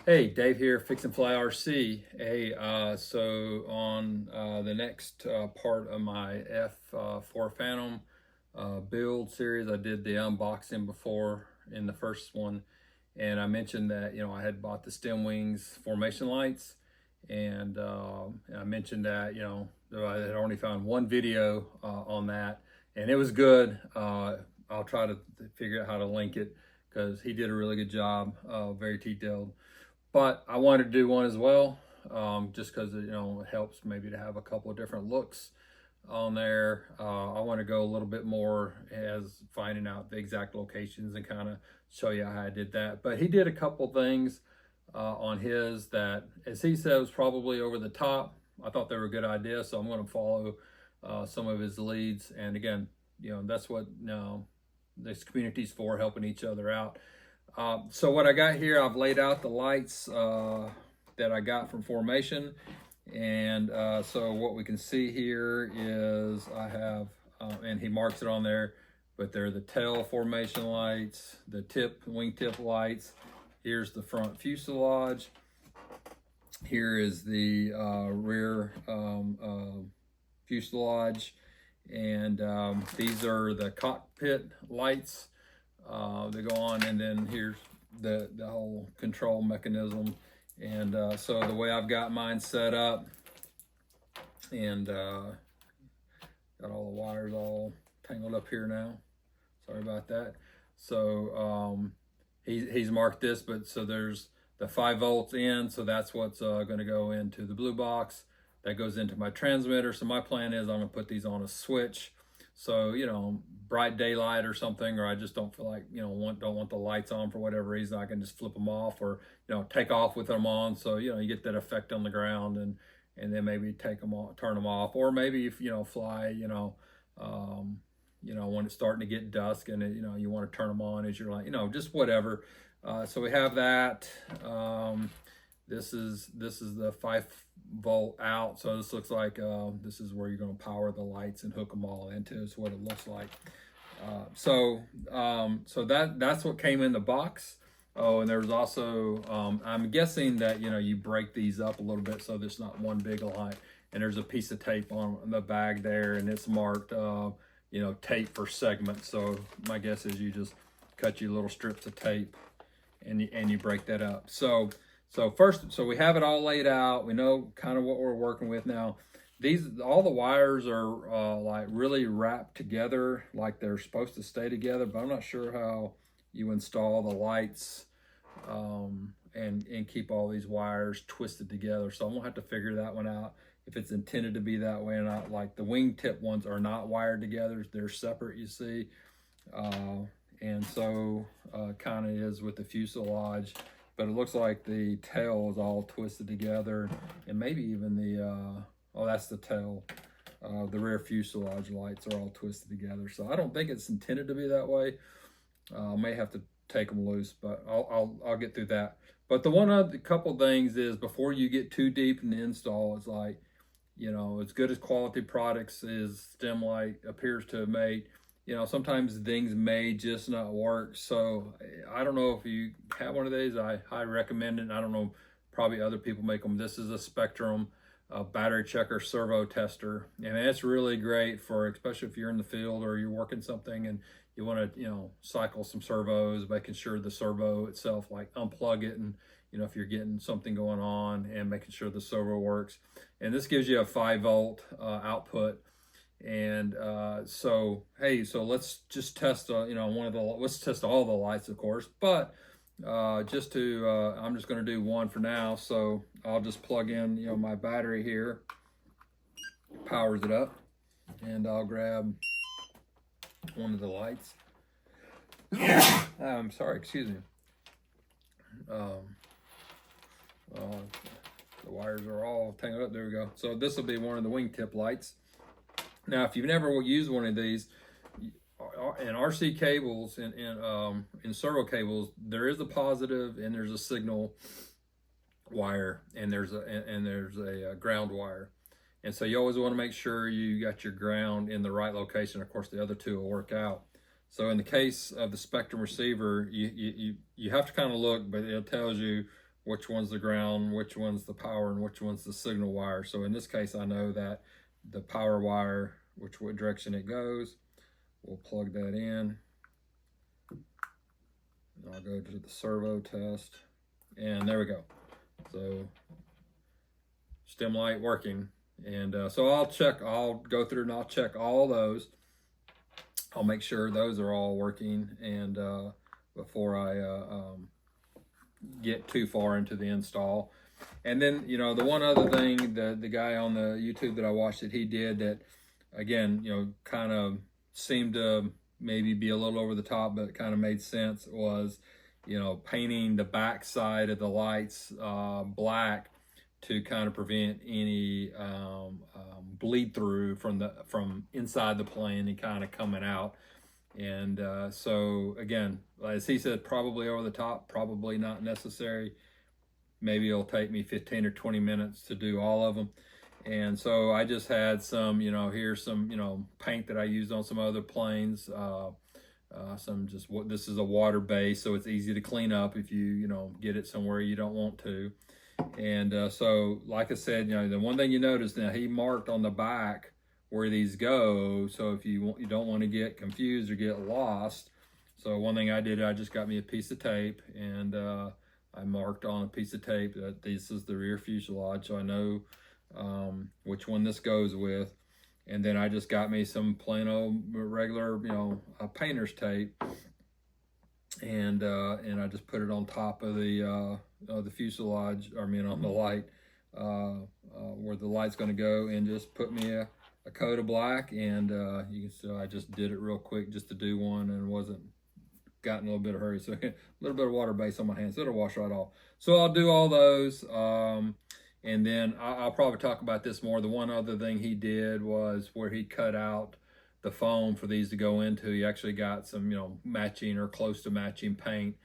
Hey, Dave here, Fix and Fly RC. Hey, so on the next part of my F-4 Phantom build series, I did the unboxing before in the first one, and I mentioned that I had bought the STEMWings formation lights, and I mentioned that I had only found one video on that, and it was good. I'll try to figure out how to link it because he did a really good job, very detailed. But I wanted to do one as well, just because it helps maybe to have a couple of different looks on there. I want to go a little bit more as finding out the exact locations and kind of show you how I did that. But he did a couple things on his that, as he said, was probably over the top. I thought they were a good idea, so I'm going to follow some of his leads. And again, that's what this community's for, helping each other out. So what I got here, I've laid out the lights that I got from Formation. And so what we can see here is I have, and he marks it on there, but they're the tail formation lights, the wingtip lights. Here's the front fuselage. Here is the rear fuselage. And these are the cockpit lights. They go on, and then here's the whole control mechanism. And so the way I've got mine set up, and got all the wires all tangled up here now. Sorry about that. So he's marked this, but so there's the 5 volts in, so that's what's going to go into the blue box. That goes into my transmitter. So my plan is I'm going to put these on a switch. So, bright daylight or something, or I just don't feel like, don't want the lights on for whatever reason, I can just flip them off, or, take off with them on. So, you get that effect on the ground, and then maybe take them off, turn them off, or maybe if, fly, when it's starting to get dusk and you want to turn them on as you're like, just whatever. So we have that. This is the 5-volt out. So this looks like this is where you're going to power the lights and hook them all into. Is what it looks like. So that's what came in the box. Oh, and there's also I'm guessing that you break these up a little bit so there's not one big light. And there's a piece of tape on the bag there, and it's marked tape for segments. So my guess is you just cut you little strips of tape and you break that up. So we have it all laid out. We know kind of what we're working with now. All the wires are like really wrapped together, like they're supposed to stay together, but I'm not sure how you install the lights and keep all these wires twisted together. So I'm gonna have to figure that one out, if it's intended to be that way or not. Like the wingtip ones are not wired together, they're separate, you see. And so kind of is with the fuselage. But it looks like the tail is all twisted together, and maybe even the, oh, that's the tail. The rear fuselage lights are all twisted together. So I don't think it's intended to be that way. I may have to take them loose, but I'll get through that. But the one other couple things is, before you get too deep in the install, it's like, as good as quality products as STEMLight appears to have made, sometimes things may just not work. So I don't know if you have one of these. I highly recommend it. I don't know, probably other people make them. This is a Spectrum battery checker servo tester, and it's really great for, especially if you're in the field or you're working something and you want to cycle some servos, making sure the servo itself, like unplug it, and if you're getting something going on, and making sure the servo works. And this gives you a 5-volt output. And so let's just test let's test all the lights, of course, but I'm just going to do one for now. So I'll just plug in my battery here, powers it up, and I'll grab one of the lights. I'm sorry, excuse me. The wires are all tangled up. There we go. So this will be one of the wingtip lights. Now, if you've never used one of these, in RC cables, in servo cables, there is a positive and there's a signal wire, and there's a ground wire. And so you always want to make sure you got your ground in the right location. Of course, the other two will work out. So in the case of the Spectrum receiver, you have to kind of look, but it tells you which one's the ground, which one's the power, and which one's the signal wire. So in this case, I know that the power wire, which direction it goes, we'll plug that in. I'll go to the servo test, and there we go. So stem light working. And so I'll go through and I'll check all those. I'll make sure those are all working, and before I get too far into the install. And then, you know, the one other thing, the guy on the YouTube that I watched that he did that, again, you know, kind of seemed to maybe be a little over the top, but kind of made sense, was, you know, painting the back side of the lights black to kind of prevent any bleed through from inside the plane and kind of coming out. And so again, as he said, probably over the top, probably not necessary. Maybe it'll take me 15 or 20 minutes to do all of them. And so I just had some, you know, here's some, you know, paint that I used on some other planes. This is a water base, so it's easy to clean up if you know, get it somewhere you don't want to. And so, like I said, you know, the one thing you notice now, he marked on the back where these go. So if you don't want to get confused or get lost. So one thing I did, I just got me a piece of tape, and I marked on a piece of tape that this is the rear fuselage, so I know which one this goes with. And then I just got me some plain old regular, you know, painter's tape, and I just put it on top of the fuselage, I mean on the light, where the light's going to go, and just put me a coat of black. And you can see I just did it real quick just to do one, and wasn't got in a little bit of hurry, so a little bit of water base on my hands, so it'll wash right off. So I'll do all those, and then I'll probably talk about this more. The one other thing he did was where he cut out the foam for these to go into. He actually got some, you know, matching or close to matching paint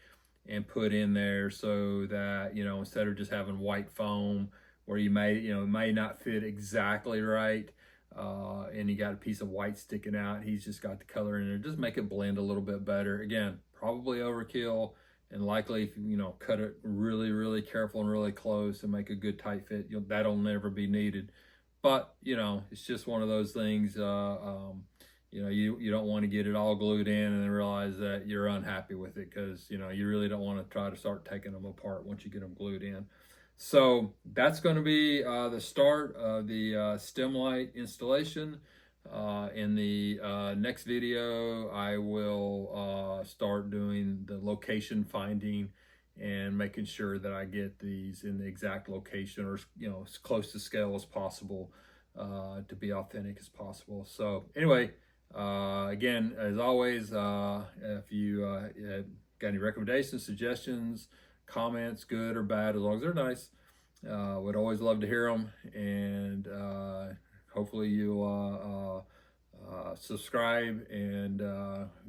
and put in there, so that, you know, instead of just having white foam where you may, you know, it may not fit exactly right, and you got a piece of white sticking out, he's just got the color in there, just make it blend a little bit better. Again, probably overkill, and likely if you know, cut it really, really careful and really close and make a good tight fit, that'll never be needed. But you know, it's just one of those things. You know, you don't want to get it all glued in and then realize that you're unhappy with it, because you know, you really don't want to try to start taking them apart once you get them glued in. So that's going to be the start of the stem light installation. In the next video, I will start doing the location finding and making sure that I get these in the exact location, or you know, as close to scale as possible, to be authentic as possible. So anyway, again, as always, if you got any recommendations, suggestions, comments, good or bad, as long as they're nice, would always love to hear them. And hopefully you'll subscribe and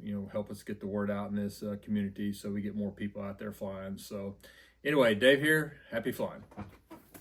you know, help us get the word out in this community, so we get more people out there flying. So anyway, Dave here, happy flying.